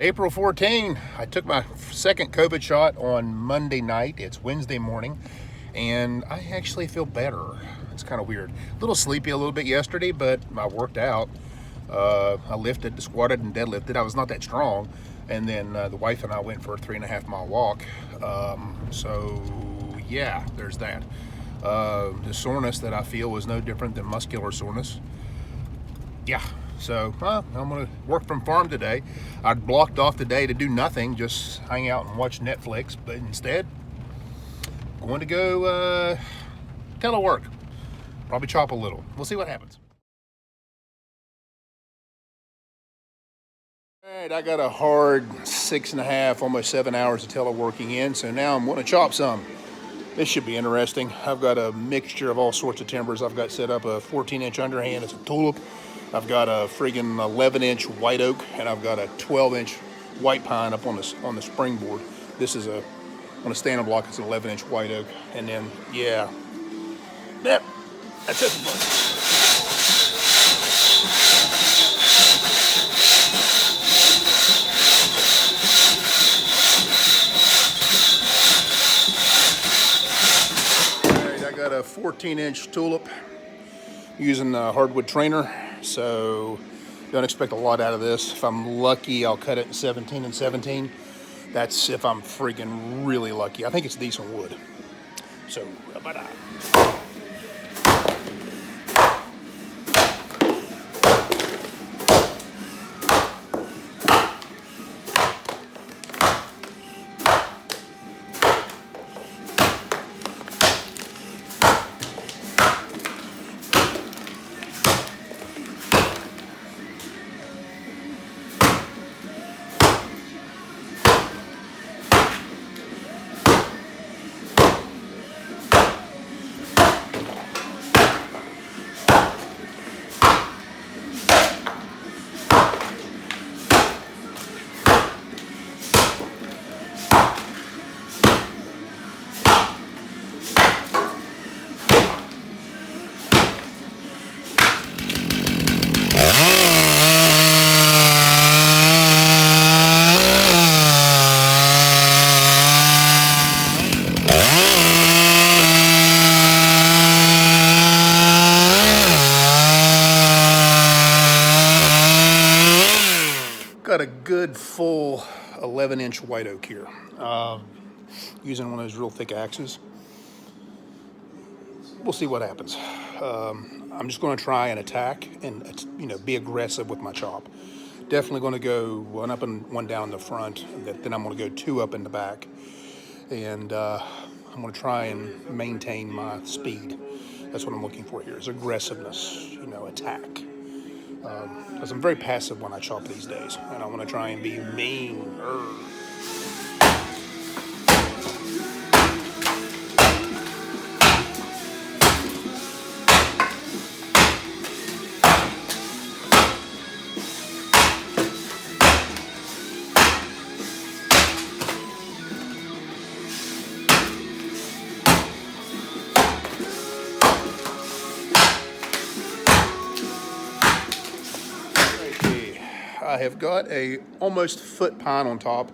April 14, I took my second COVID shot on Monday night. It's Wednesday morning, and I actually feel better. It's kind of weird. A little sleepy a little bit yesterday, but I worked out. I lifted, squatted, and deadlifted. I was not that strong. And then the wife and I went for a 3.5-mile walk. So, yeah, there's that. The soreness that I feel was no different than muscular soreness. Yeah. So I'm going to work from farm today. I blocked off the day to do nothing, just hang out and watch Netflix. But instead, going to go telework. Probably chop a little. We'll see what happens. All right, I got a hard 6.5, almost 7 hours of teleworking in. So now I'm going to chop some. This should be interesting. I've got a mixture of all sorts of timbers. I've got set up a 14-inch underhand. It's a tulip. I've got a friggin' 11-inch white oak, and I've got a 12-inch white pine up on the springboard. This is on a standing block. It's an 11-inch white oak, and then yep, that's it. All right, I got a 14-inch tulip using a hardwood trainer. So don't expect a lot out of this. If I'm lucky, I'll cut it in 17 and 17. That's if I'm freaking really lucky. I think it's decent wood. So, bye-bye. Got a good full 11-inch white oak here, using one of those real thick axes. We'll see what happens. I'm just going to try and attack and be aggressive with my chop. Definitely going to go one up and one down the front. Then I'm going to go two up in the back, and I'm going to try and maintain my speed. That's what I'm looking for here: is aggressiveness, attack. Because I'm very passive when I chop these days, and I want to try and be mean. I have got a almost foot pine on top.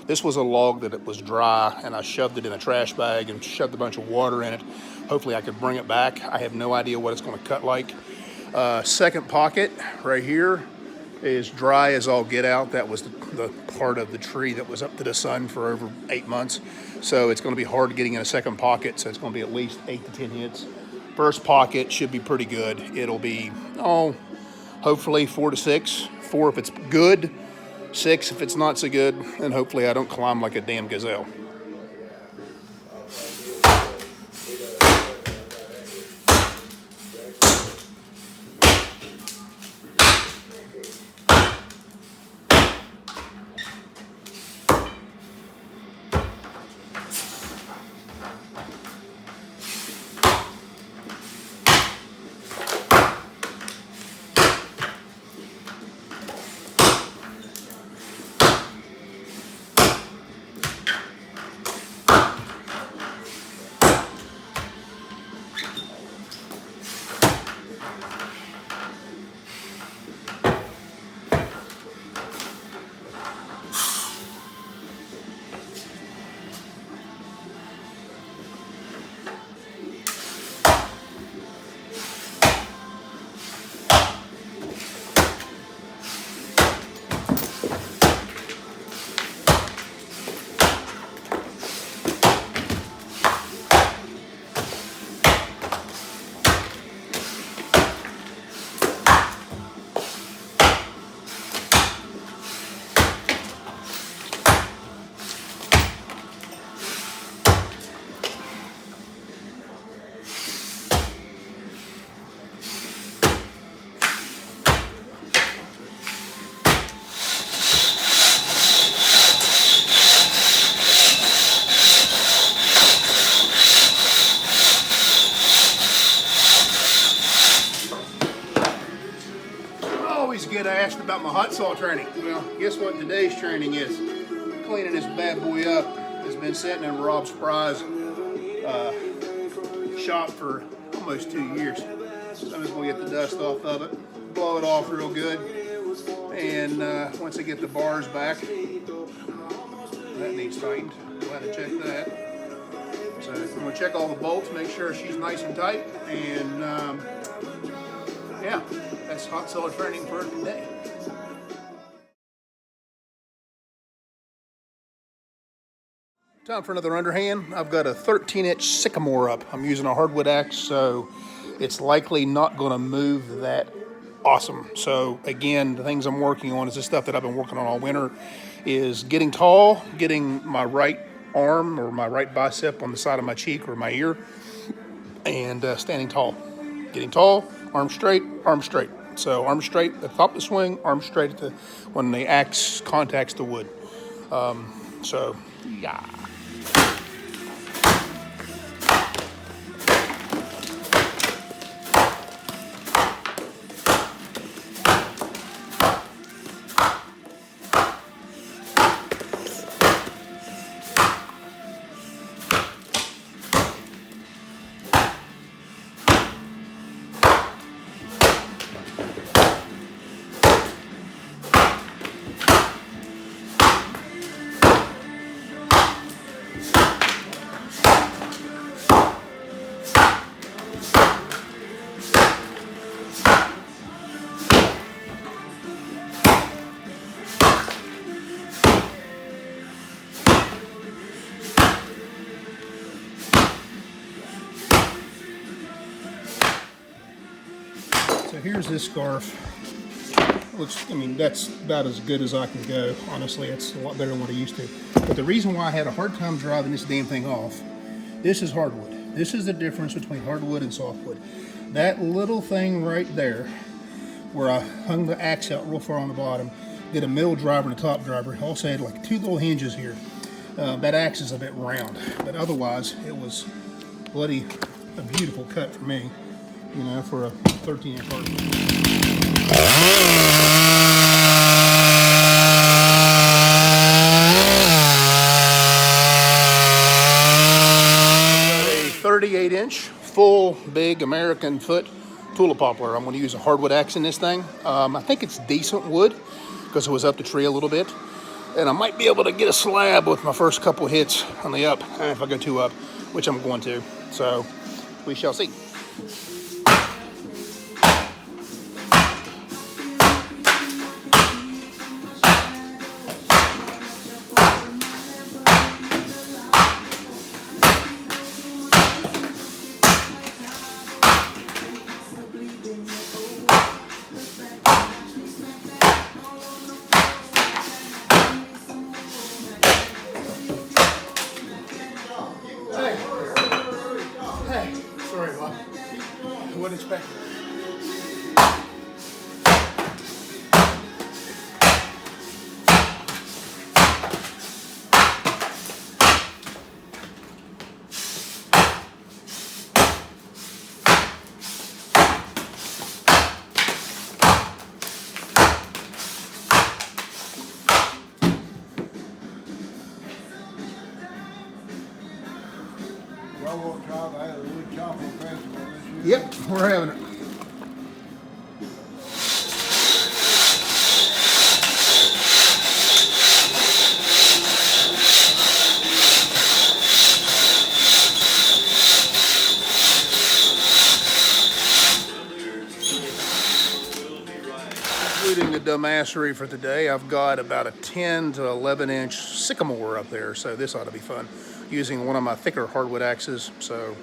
This was a log that it was dry, and I shoved it in a trash bag and shoved a bunch of water in it. Hopefully I could bring it back. I have no idea what it's going to cut like. Second pocket right here is dry as all get out. That was the part of the tree that was up to the sun for over 8 months. So it's going to be hard getting in a second pocket, so it's going to be at least 8 to 10 hits. First pocket should be pretty good. It'll be, hopefully 4 to 6. 4 if it's good, 6 if it's not so good, and hopefully I don't climb like a damn gazelle. about my hot saw training. Well, guess what today's training is? Cleaning this bad boy up. It's been sitting in Rob's Prize shop for almost 2 years. So I'm just going to get the dust off of it, blow it off real good, and once I get the bars back, that needs tightened. We'll have to check that. So I'm going to check all the bolts, make sure she's nice and tight, and yeah, that's hot saw training for today. Time for another underhand. I've got a 13-inch sycamore up. I'm using a hardwood axe, so it's likely not going to move that awesome. So again, the things I'm working on is the stuff that I've been working on all winter, is getting tall, getting my right arm or my right bicep on the side of my cheek or my ear, and standing tall. Getting tall, arm straight, arm straight. So arm straight at the top of the swing, arm straight at the when the axe contacts the wood. So yeah. So here's this scarf. I mean, that's about as good as I can go. Honestly, it's a lot better than what I used to. But the reason why I had a hard time driving this damn thing off, this is hardwood. This is the difference between hardwood and softwood. That little thing right there, where I hung the axe out real far on the bottom, did a middle driver and a top driver. Also had like 2 little hinges here. That axe is a bit round, but otherwise it was bloody a beautiful cut for me, you know, for a 13-inch hardwood. 38-inch full big American foot tulip poplar. I'm going to use a hardwood axe in this thing. I think it's decent wood because it was up the tree a little bit, and I might be able to get a slab with my first couple hits on the up if I go 2 up, which I'm going to. So we shall see. Hey, sorry, Bob. I wasn't expecting it. Yep, we're having it. Including the dumbassery for today, I've got about a 10 to 11-inch sycamore up there, so this ought to be fun. Using one of my thicker hardwood axes, so